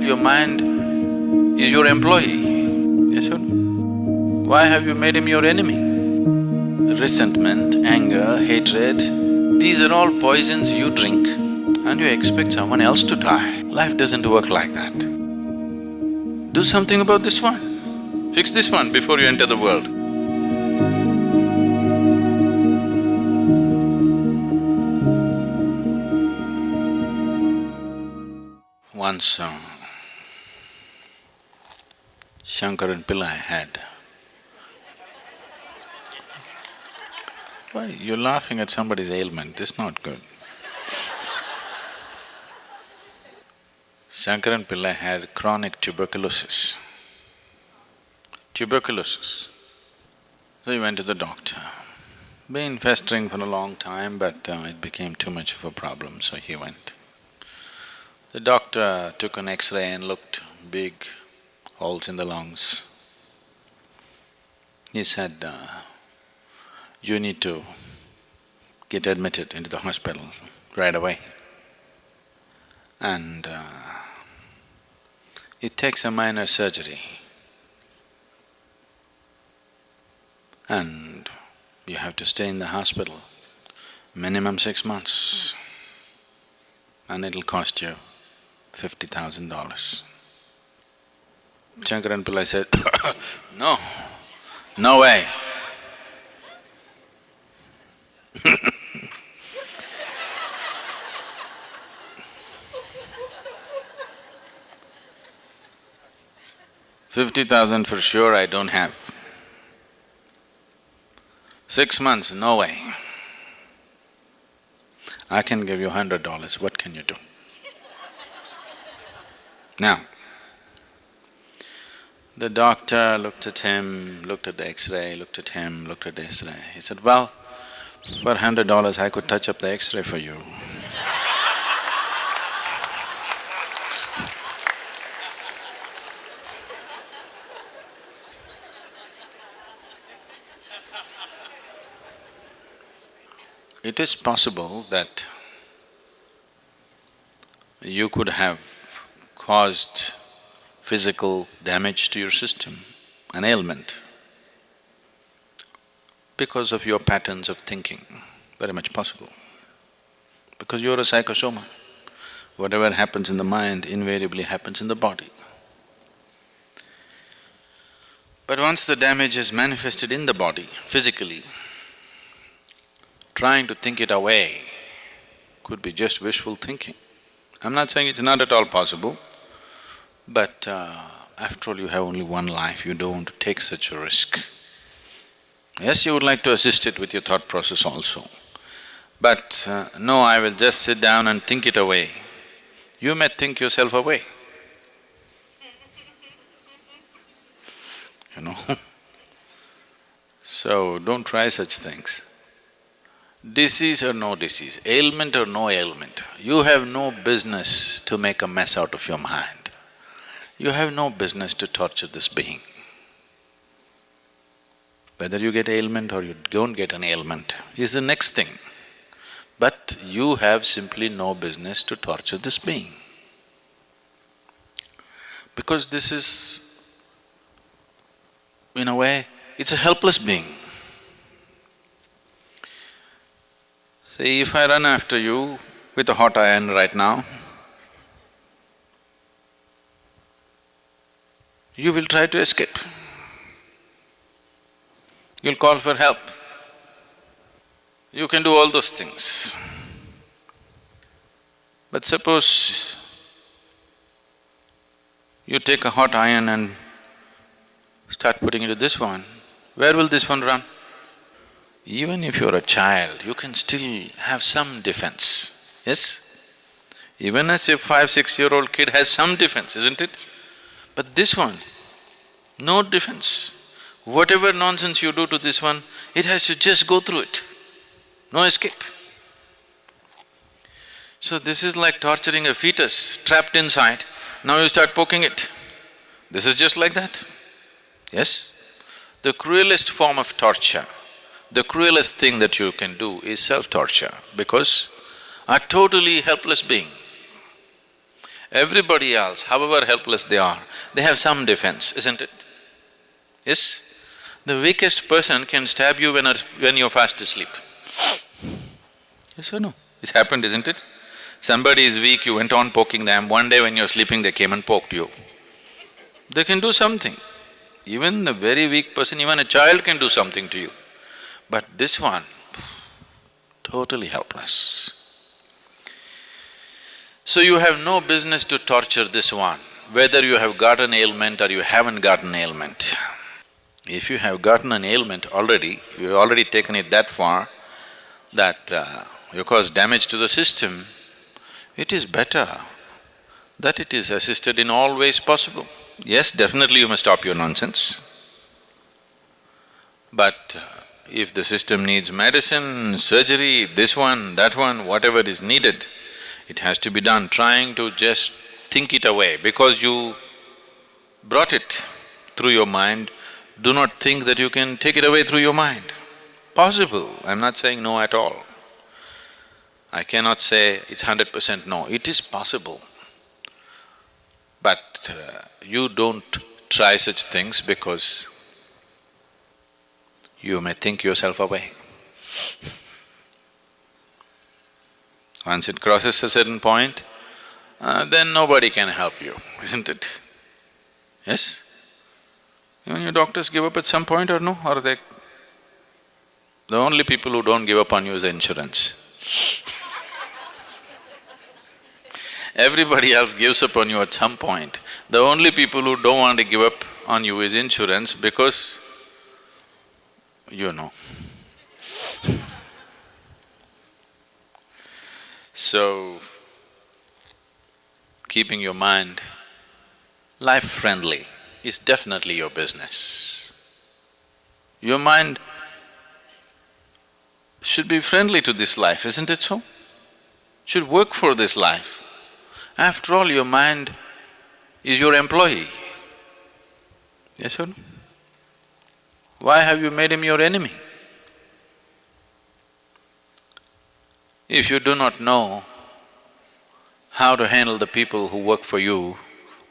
Your mind is your employee, yes or no? Why have you made him your enemy? Resentment, anger, hatred, these are all poisons you drink and you expect someone else to die. Life doesn't work like that. Do something about this one. Fix this one before you enter the world. Once Shankaran Pillai had… Why, you're laughing at somebody's ailment, this is not good. Shankaran Pillai had chronic tuberculosis. Tuberculosis. So he went to the doctor. Been festering for a long time, but it became too much of a problem, so he went. The doctor took an X-ray and looked, big holes in the lungs. He said, you need to get admitted into the hospital right away. And it takes a minor surgery. And you have to stay in the hospital minimum 6 months. And it'll cost you $50,000. Shankaran Pillai said, no, no way. $50,000 for sure I don't have. 6 months, no way. I can give you $100, what can you do? Now, the doctor looked at him, looked at the X-ray, looked at him, looked at the X-ray. He said, well, for $100 I could touch up the X-ray for you. It is possible that you could have caused physical damage to your system, an ailment, because of your patterns of thinking, very much possible. Because you're a psychosoma, whatever happens in the mind invariably happens in the body. But once the damage is manifested in the body, physically, trying to think it away could be just wishful thinking. I'm not saying it's not at all possible, but after all you have only one life, you don't want to take such a risk. Yes, you would like to assist it with your thought process also, but no, I will just sit down and think it away. You may think yourself away, you know. So don't try such things. Disease or no disease, ailment or no ailment, you have no business to make a mess out of your mind. You have no business to torture this being. Whether you get ailment or you don't get an ailment is the next thing. But you have simply no business to torture this being. Because this is, in a way, it's a helpless being. See, if I run after you with a hot iron right now, you will try to escape. You'll call for help. You can do all those things. But suppose you take a hot iron and start putting into this one, where will this one run? Even if you're a child, you can still have some defense, yes? Even as a 5-6-year-old kid has some defense, isn't it? But this one, no defense. Whatever nonsense you do to this one, it has to just go through it, no escape. So this is like torturing a fetus trapped inside, now you start poking it. This is just like that, yes? The cruelest form of torture, the cruelest thing that you can do is self-torture, because a totally helpless being Everybody else, however helpless they are, they have some defense, isn't it? Yes? The weakest person can stab you when you're fast asleep. Yes or no? It's happened, isn't it? Somebody is weak, you went on poking them, one day when you're sleeping they came and poked you. They can do something. Even a very weak person, even a child can do something to you. But this one, totally helpless. So you have no business to torture this one, whether you have got an ailment or you haven't got an ailment. If you have gotten an ailment already, you've already taken it that far that you cause damage to the system, it is better that it is assisted in all ways possible. Yes, definitely you must stop your nonsense. But if the system needs medicine, surgery, this one, that one, whatever is needed, it has to be done. Trying to just think it away because you brought it through your mind, do not think that you can take it away through your mind. Possible, I'm not saying no at all. I cannot say it's 100% no, it is possible. But you don't try such things because you may think yourself away. Once it crosses a certain point, then nobody can help you, isn't it? Yes? Even your doctors give up at some point or no? Or they… The only people who don't give up on you is the insurance. Everybody else gives up on you at some point. The only people who don't want to give up on you is insurance because you know. So, keeping your mind life-friendly is definitely your business. Your mind should be friendly to this life, isn't it so? Should work for this life. After all, your mind is your employee. Yes or no? Why have you made him your enemy? If you do not know how to handle the people who work for you,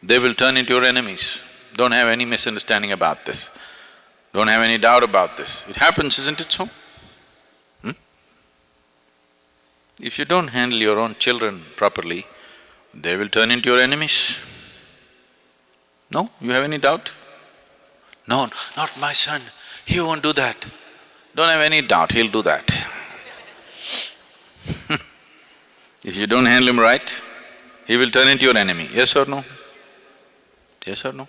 they will turn into your enemies. Don't have any misunderstanding about this. Don't have any doubt about this. It happens, isn't it so? If you don't handle your own children properly, they will turn into your enemies. No? You have any doubt? No, not my son, he won't do that. Don't have any doubt, he'll do that. If you don't handle him right, he will turn into your enemy, yes or no? Yes or no?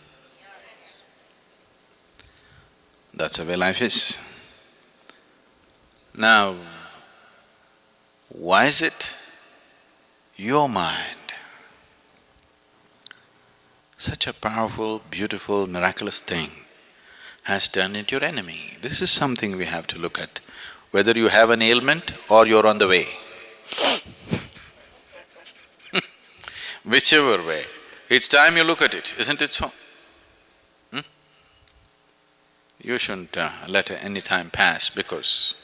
That's the way life is. Now, why is it your mind, such a powerful, beautiful, miraculous thing, has turned into your enemy? This is something we have to look at, whether you have an ailment or you're on the way. Whichever way, it's time you look at it, isn't it so? You shouldn't let any time pass because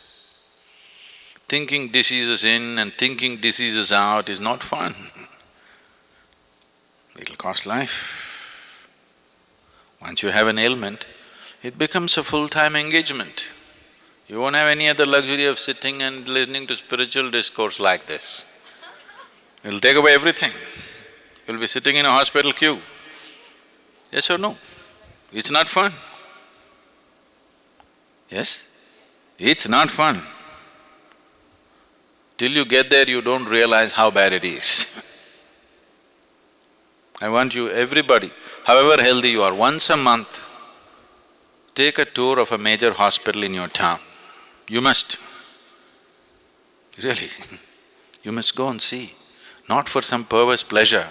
thinking diseases in and thinking diseases out is not fun. It'll cost life. Once you have an ailment, it becomes a full-time engagement. You won't have any other luxury of sitting and listening to spiritual discourse like this. It'll take away everything. You'll be sitting in a hospital queue. Yes or no? It's not fun. Yes? It's not fun. Till you get there, you don't realize how bad it is. I want you, everybody, however healthy you are, once a month, take a tour of a major hospital in your town. You must. Really, you must go and see. Not for some perverse pleasure,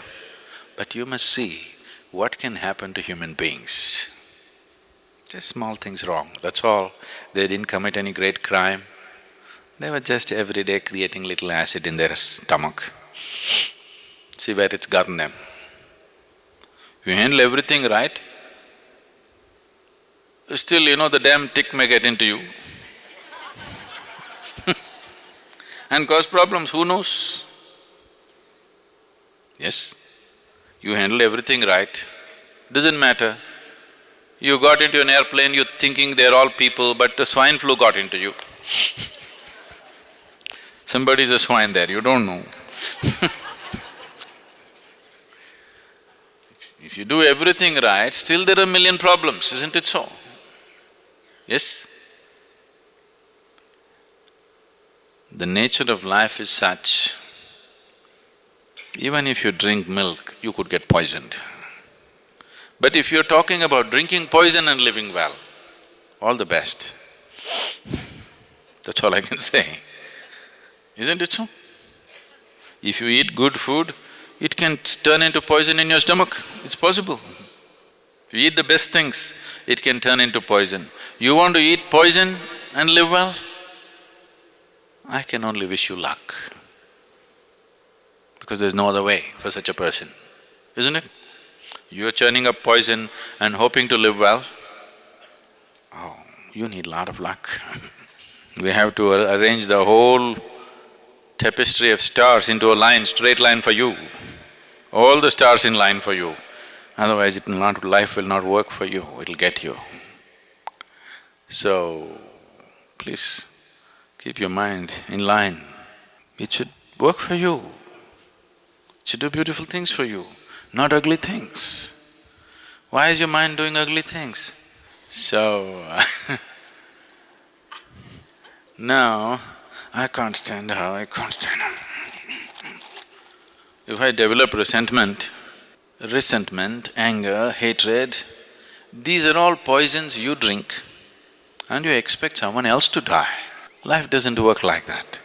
but you must see what can happen to human beings. Just small things wrong, that's all. They didn't commit any great crime. They were just every day creating little acid in their stomach. See where it's gotten them. You handle everything right, still the damn tick may get into you and cause problems, who knows? Yes? You handle everything right, doesn't matter. You got into an airplane, you're thinking they're all people, but the swine flu got into you. Somebody's a swine there, you don't know. If you do everything right, still there are a million problems, isn't it so? Yes? The nature of life is such, even if you drink milk, you could get poisoned. But if you're talking about drinking poison and living well, all the best. That's all I can say. Isn't it so? If you eat good food, it can turn into poison in your stomach, it's possible. If you eat the best things, it can turn into poison. You want to eat poison and live well? I can only wish you luck, because there's no other way for such a person, isn't it? You're churning up poison and hoping to live well? Oh, you need a lot of luck. We have to arrange the whole tapestry of stars into a line, straight line for you. All the stars in line for you. Otherwise life will not work for you, it'll get you. So, please keep your mind in line. It should work for you. It should do beautiful things for you, not ugly things. Why is your mind doing ugly things? So, now, I can't stand her, I can't stand her. If I develop resentment, anger, hatred, these are all poisons you drink and you expect someone else to die. Life doesn't work like that.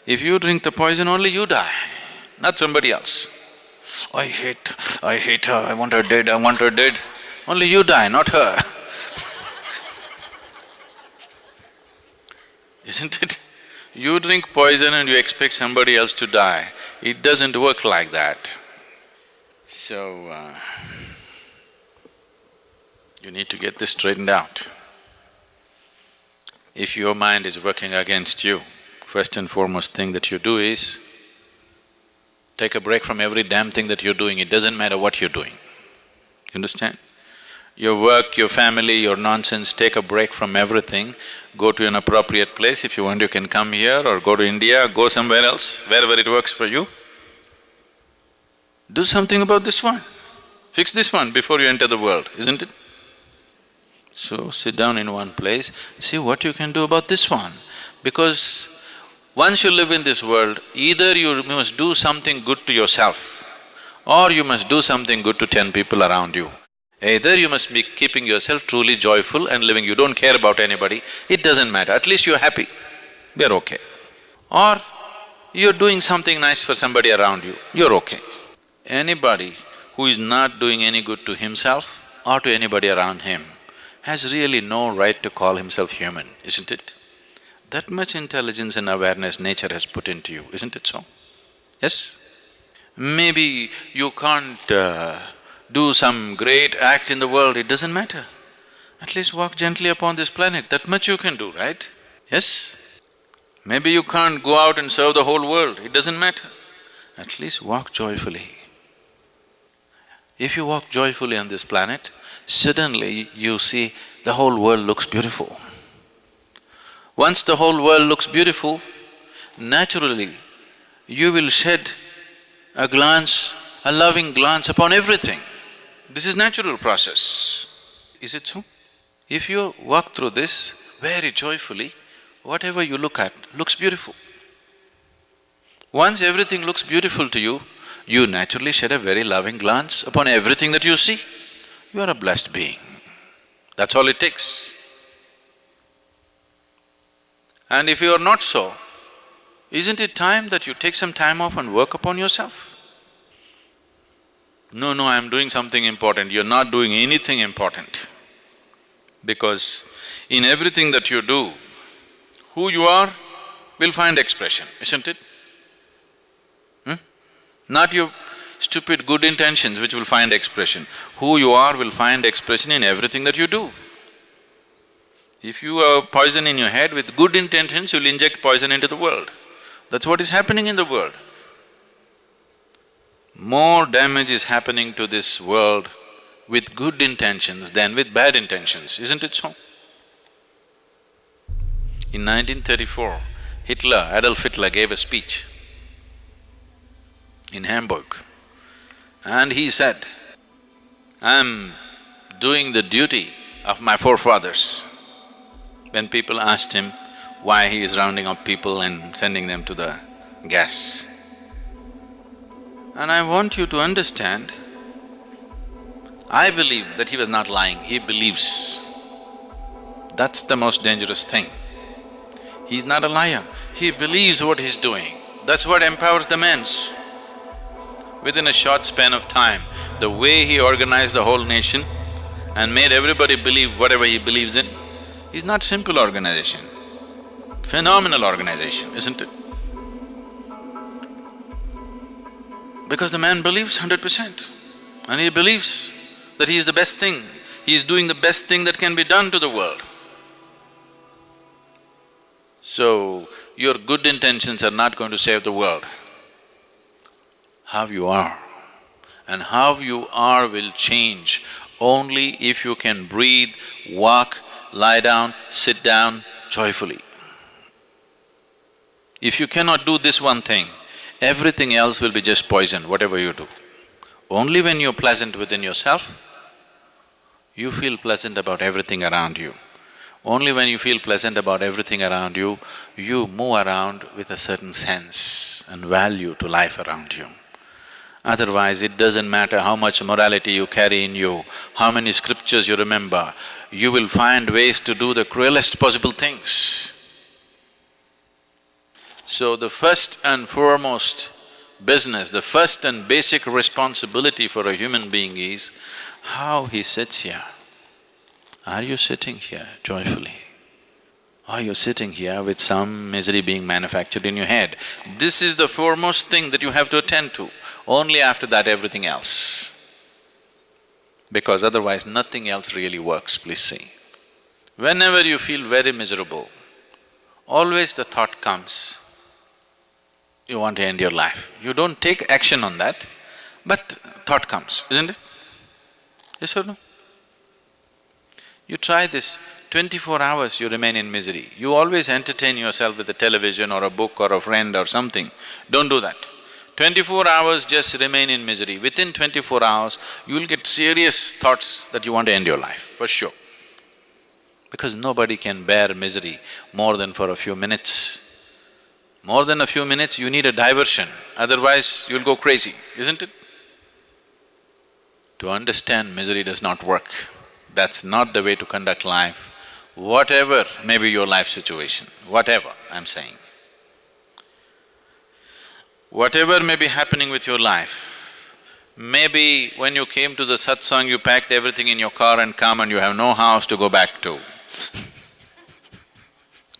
If you drink the poison, only you die, not somebody else. I hate her, I want her dead. Only you die, not her. Isn't it? You drink poison and you expect somebody else to die. It doesn't work like that. So, you need to get this straightened out. If your mind is working against you, first and foremost thing that you do is take a break from every damn thing that you're doing, it doesn't matter what you're doing. You understand? Your work, your family, your nonsense, take a break from everything, go to an appropriate place. If you want, you can come here or go to India, go somewhere else, wherever it works for you. Do something about this one. Fix this one before you enter the world, isn't it? So, sit down in one place, see what you can do about this one. Because once you live in this world, either you must do something good to yourself or you must do something good to 10 people around you. Either you must be keeping yourself truly joyful and living, you don't care about anybody, it doesn't matter, at least you're happy, they're okay. Or you're doing something nice for somebody around you, you're okay. Anybody who is not doing any good to himself or to anybody around him has really no right to call himself human, isn't it? That much intelligence and awareness nature has put into you, isn't it so? Yes? Maybe you can't do some great act in the world, it doesn't matter. At least walk gently upon this planet, that much you can do, right? Yes? Maybe you can't go out and serve the whole world, it doesn't matter. At least walk joyfully. If you walk joyfully on this planet, suddenly you see the whole world looks beautiful. Once the whole world looks beautiful, naturally you will shed a glance, a loving glance upon everything. This is natural process, is it so? If you walk through this very joyfully, whatever you look at looks beautiful. Once everything looks beautiful to you, you naturally shed a very loving glance upon everything that you see. You are a blessed being. That's all it takes. And if you are not so, isn't it time that you take some time off and work upon yourself? No, I am doing something important, you're not doing anything important. Because in everything that you do, who you are will find expression, isn't it? Not your stupid good intentions which will find expression. Who you are will find expression in everything that you do. If you have poison in your head, with good intentions you'll inject poison into the world. That's what is happening in the world. More damage is happening to this world with good intentions than with bad intentions, isn't it so? In 1934, Adolf Hitler gave a speech in Hamburg, and he said, "I'm doing the duty of my forefathers." When people asked him why he is rounding up people and sending them to the gas. And I want you to understand, I believe that he was not lying, he believes. That's the most dangerous thing. He's not a liar, he believes what he's doing. That's what empowers the man. Within a short span of time, the way he organized the whole nation and made everybody believe whatever he believes in, is not simple organization, phenomenal organization, isn't it? Because the man believes 100%, and he believes that he is the best thing, he is doing the best thing that can be done to the world. So, your good intentions are not going to save the world. How you are, and how you are will change only if you can breathe, walk, lie down, sit down joyfully. If you cannot do this one thing, everything else will be just poison, whatever you do. Only when you're pleasant within yourself, you feel pleasant about everything around you. Only when you feel pleasant about everything around you, you move around with a certain sense and value to life around you. Otherwise, it doesn't matter how much morality you carry in you, how many scriptures you remember, you will find ways to do the cruelest possible things. So the first and foremost business, the first and basic responsibility for a human being is how he sits here. Are you sitting here joyfully? Are you sitting here with some misery being manufactured in your head? This is the foremost thing that you have to attend to. Only after that everything else. Because otherwise nothing else really works, please see. Whenever you feel very miserable, always the thought comes, you want to end your life. You don't take action on that, but thought comes, isn't it? Yes or no? You try this, 24 hours you remain in misery. You always entertain yourself with a television or a book or a friend or something. Don't do that. 24 hours just remain in misery. Within 24 hours, you will get serious thoughts that you want to end your life, for sure. Because nobody can bear misery more than for a few minutes. More than a few minutes, you need a diversion, otherwise you'll go crazy, isn't it? To understand misery does not work. That's not the way to conduct life, whatever may be your life situation, whatever I'm saying. Whatever may be happening with your life, maybe when you came to the satsang, you packed everything in your car and come and you have no house to go back to.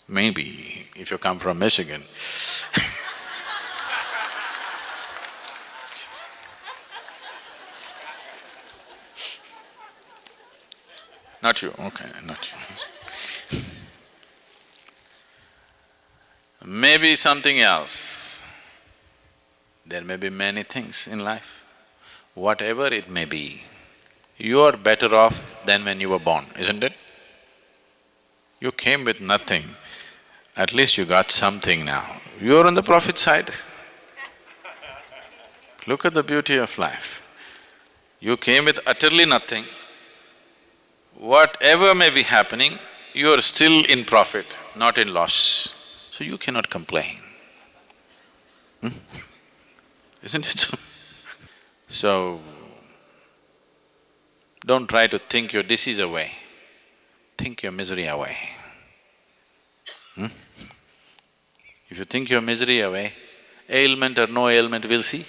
Maybe, if you come from Michigan. Not you, okay, not you. Maybe something else. There may be many things in life. Whatever it may be, you are better off than when you were born, isn't it? You came with nothing, at least you got something now. You're on the profit side. Look at the beauty of life. You came with utterly nothing. Whatever may be happening, you are still in profit, not in loss. So you cannot complain. Isn't it so? So, don't try to think your disease away, think your misery away. If you think your misery away, ailment or no ailment, we'll see.